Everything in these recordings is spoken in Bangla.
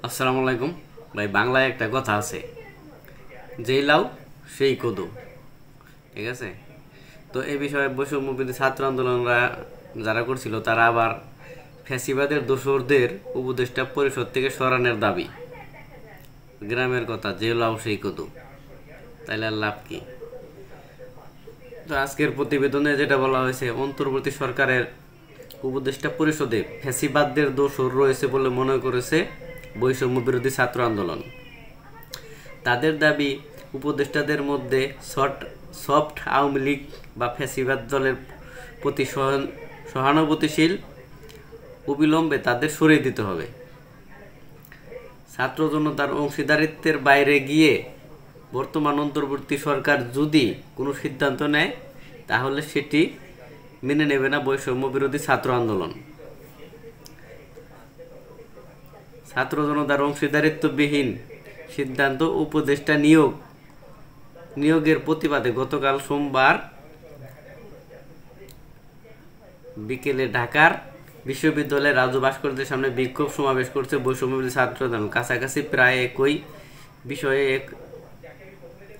আসসালামু আলাইকুম ভাই। বাংলায় একটা কথা আছে, যেই লাউ সেই কদু। ঠিক আছে? তো এই বিষয়ে বৈষম্যবিরোধী ছাত্র আন্দোলনরা যারা করছিল তারা আবার ফ্যাসিবাদের দোসরদের উপদেষ্টা পরিষদ থেকে সরানোর দাবি। গ্রামের কথা, যে লাউ সেই কদু, তাইলে আর লাভ কি? তো আজকের প্রতিবেদনে যেটা বলা হয়েছে, অন্তর্বর্তী সরকারের উপদেষ্টা পরিষদে ফ্যাসিবাদদের দোসর রয়েছে বলে মনে করেছে বৈষম্য বিরোধী ছাত্র আন্দোলন। তাদের দাবি, উপদেষ্টাদের মধ্যে সফট আওয়ামী লীগ বা ফ্যাসিবাদ দলের প্রতি সহানুভূতিশীল অবিলম্বে তাদের সরিয়ে দিতে হবে। ছাত্র জনতার অংশীদারিত্বের বাইরে গিয়ে বর্তমান অন্তর্বর্তী সরকার যদি কোনো সিদ্ধান্ত নেয় তাহলে সেটি মেনে নেবে না বৈষম্য বিরোধী ছাত্র আন্দোলন। ছাত্র জনতার অংশীদারিত্ববিহীন সিদ্ধান্ত উপদেষ্টা নিয়োগের প্রতিবাদে গতকাল সোমবার বিকেলে ঢাকার বিশ্ববিদ্যালয়ের রাজু ভাস্কর্যের সামনে বিক্ষোভ সমাবেশ করছে বৈষম্যবিরোধী ছাত্র আন্দোলন। কাছাকাছি প্রায় একই বিষয়ে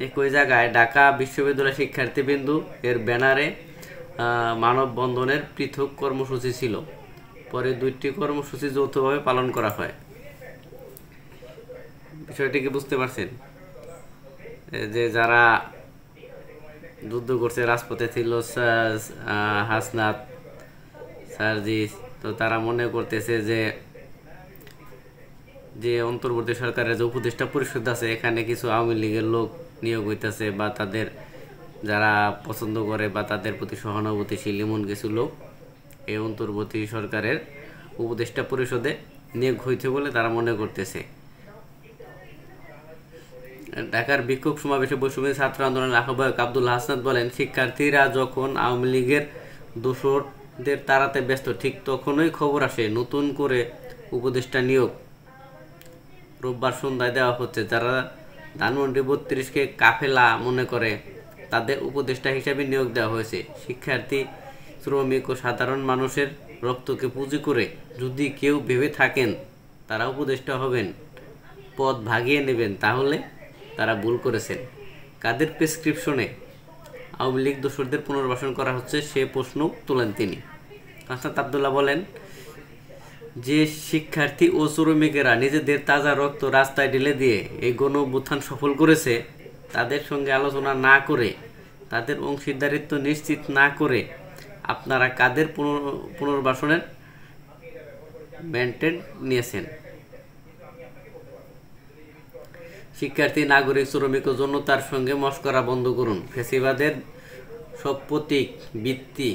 একই জায়গায় ঢাকা বিশ্ববিদ্যালয় শিক্ষার্থীবৃন্দু এর ব্যানারে মানববন্ধনের পৃথক কর্মসূচি ছিল। পরে দুইটি কর্মসূচি যৌথভাবে পালন করা হয়। বিষয়টি কি বুঝতে পারছেন? যে যারা যুদ্ধ করছে, রাজপথে ছিল হাসনাত, সার্জিস, তো তারা মনে করতেছে যে অন্তর্বর্তী সরকারের যে উপদেষ্টা পরিষদ আছে এখানে কিছু আওয়ামী লীগের লোক নিয়োগ হইতেছে, বা তাদের যারা পছন্দ করে বা তাদের প্রতি সহানুভূতিশীল এমন কিছু লোক এই অন্তর্বর্তী সরকারের উপদেষ্টা পরিষদে নিয়োগ হইতে বলে তারা মনে করতেছে। ঢাকার বিক্ষোভ সমাবেশে বৈষম্য ছাত্র আন্দোলনের আহ্বায়ক আব্দুল হাসনাত বলেন, শিক্ষার্থীরা যখন আওয়ামী লীগের দোসরদের তাড়াতে ব্যস্ত, ঠিক তখনই খবর আসে নতুন করে উপদেষ্টা নিয়োগ রোববার সন্ধ্যায় দেওয়া হচ্ছে। যারা ধানমন্ডি 32-কে কাফেলা মনে করে তাদের উপদেষ্টা হিসেবে নিয়োগ দেওয়া হয়েছে। শিক্ষার্থী, শ্রমিক ও সাধারণ মানুষের রক্তকে পুঁজি করে যদি কেউ ভেবে থাকেন তারা উপদেষ্টা হবেন, পদ ভাগিয়ে নেবেন, তাহলে তারা ভুল করেছেন। কাদের প্রেসক্রিপশনে আওয়ামী লীগ দোসরদের পুনর্বাসন করা হচ্ছে সে প্রশ্ন তোলেন তিনি। হাসনাত আবদুল্লাহ বলেন, যে শিক্ষার্থী ও শ্রমিকেরা নিজেদের তাজা রক্ত রাস্তায় ঢেলে দিয়ে এই গণ অভ্যুত্থান সফল করেছে, তাদের সঙ্গে আলোচনা না করে, তাদের অংশীদারিত্ব নিশ্চিত না করে আপনারা কাদের পুনর্বাসনের মেনটেন নিয়েছেন? শিক্ষার্থী, নাগরিক, শ্রমিক ও জনতার সঙ্গে মশকরা বন্ধ করুন। ফ্যাসিবাদের সব প্রতীক, বৃত্তি,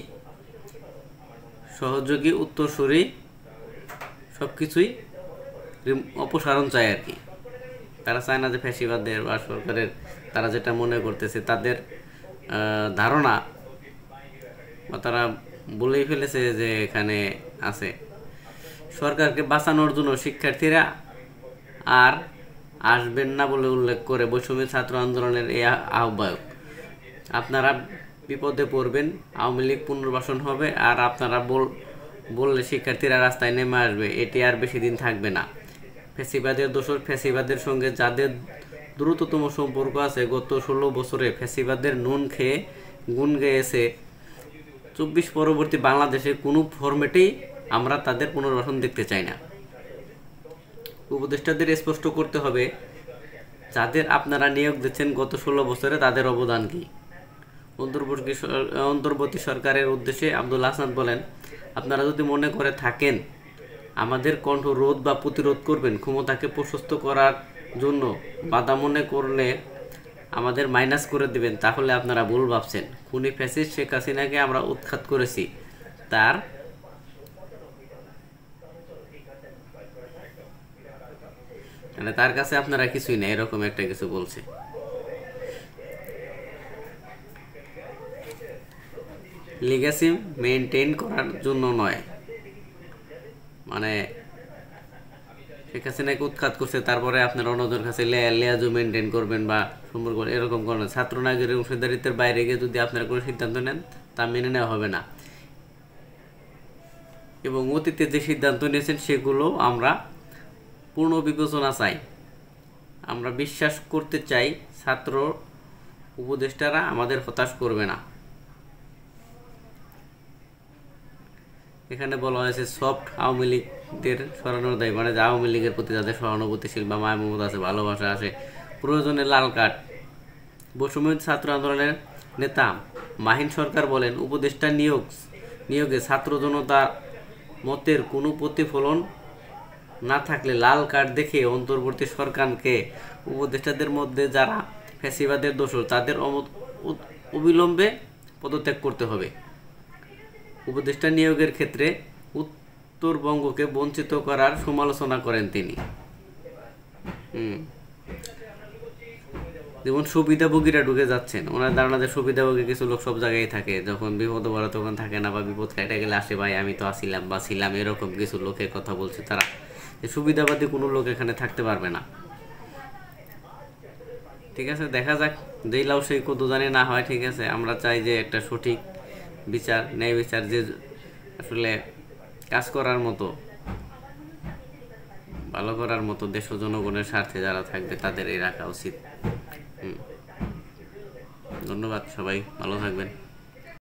সহযোগী, উত্তরসূরি সবকিছুই অপসারণ চায় আর কি। তারা চায় না যে ফ্যাসিবাদের বা সরকারের, তারা যেটা মনে করতেছে তাদের ধারণা, বা তারা বলেই ফেলেছে যে এখানে আছে। সরকারকে বাঁচানোর জন্য শিক্ষার্থীরা আর আসবেন না বলে উল্লেখ করে বৈষম্য ছাত্র আন্দোলনের এই আহ্বায়ক, আপনারা বিপদে পড়বেন, আওয়ামী লীগ পুনর্বাসন হবে, আর আপনারা বললে শিক্ষার্থীরা রাস্তায় নেমে আসবে, এটি আর বেশি দিন থাকবে না। ফ্যাসিবাদের দোসর, ফ্যাসিবাদের সঙ্গে যাদের দ্রুততম সম্পর্ক আছে, গত 16 বছরে ফ্যাসিবাদের নুন খেয়ে গুণ গেয়েছে 24 পরবর্তী বাংলাদেশে কোনো ফরম্যাটেই আমরা তাদের পুনর্বাসন দেখতে চাই না। উপদেষ্টাদের স্পষ্ট করতে হবে, যাদের আপনারা নিয়োগ দিচ্ছেন গত 16 বছরে তাদের অবদান কি। অন্তর্বর্তী সরকারের উদ্দেশ্যে আব্দুল হাসনাত বলেন, আপনারা যদি মনে করে থাকেন আমাদের কণ্ঠ রোধ বা প্রতিরোধ করবেন, ক্ষমতাকে প্রশস্ত করার জন্য বাধা মনে করলে আমাদের মাইনাস করে দেবেন, তাহলে আপনারা ভুল ভাবছেন। খুনি ফ্যাসিস্ট শেখ হাসিনাকে আমরা উৎখাত করেছি, তার কাছে আপনারা কিছুই না, এরকম একটা কিছু বলছে। লিগ্যাসি মেনটেন করার জন্য নয়, মানে শেখ হাসিনাকে উৎখাত করছে, তারপরে আপনারা অন্যদের কাছে লেয়াজু মেনটেন করবেন বা সম্পর্ক এরকম করেন। ছাত্র নাগরিক অংশীদারিত্বের বাইরে গিয়ে যদি আপনারা কোনো সিদ্ধান্ত নেন তা মেনে নেওয়া হবে না, এবং অতীতে যে সিদ্ধান্ত নিয়েছেন সেগুলো আমরা পূর্ণ বিবেচনা চাই। আমরা বিশ্বাস করতে চাই ছাত্র উপদেষ্টারা আমাদের হতাশ করবে না। এখানে বলা হয়েছে সফট আওয়ামী লীগদের সরানোর দাবি, মানে আওয়ামী লীগের প্রতি যাদের সহানুভূতিশীল বা মায়া মমতা আছে, ভালোবাসা আছে, প্রয়োজনে লাল কার্ড। বৈষম্য ছাত্র আন্দোলনের নেতা মাহিন সরকার বলেন, উপদেষ্টা নিয়োগে ছাত্র জনতার মতের কোনো প্রতিফলন না থাকলে লাল কার্ড দেখে অন্তর্বর্তী সরকারকে উপদেষ্টাদের মধ্যে যারা ফ্যাসিবাদের দোষর তাদের অবিলম্বে পদত্যাগ করতে হবে। উপদেষ্টা নিয়োগের ক্ষেত্রে উত্তরবঙ্গকে বঞ্চিত করার সমালোচনা করেন তিনি। যেমন সুবিধাভোগীরা ঢুকে যাচ্ছেন, ওনার ধারণা যে সুবিধাভোগী কিছু লোক সব জায়গায় থাকে, যখন বিপদ পড়ে তখন থাকে না, বা বিপদ কেটে গেলে আসে, ভাই আমি তো আসিলাম বা ছিলাম, এরকম কিছু লোকের কথা বলছে তারা। সুবিধাবাদী কোনো লোক এখানে থাকতে পারবে না। ঠিক আছে, দেখা যাক, যেই লাউ সেই কদু জানে না হয়। ঠিক আছে, আমরা চাই যে একটা সঠিক বিচার, ন্যায় বিচার, যে আসলে কাজ করার মতো, ভালো করার মতো, দেশ ও জনগণের স্বার্থে যারা থাকবে তাদেরই রাখা উচিত। ধন্যবাদ, সবাই ভালো থাকবেন।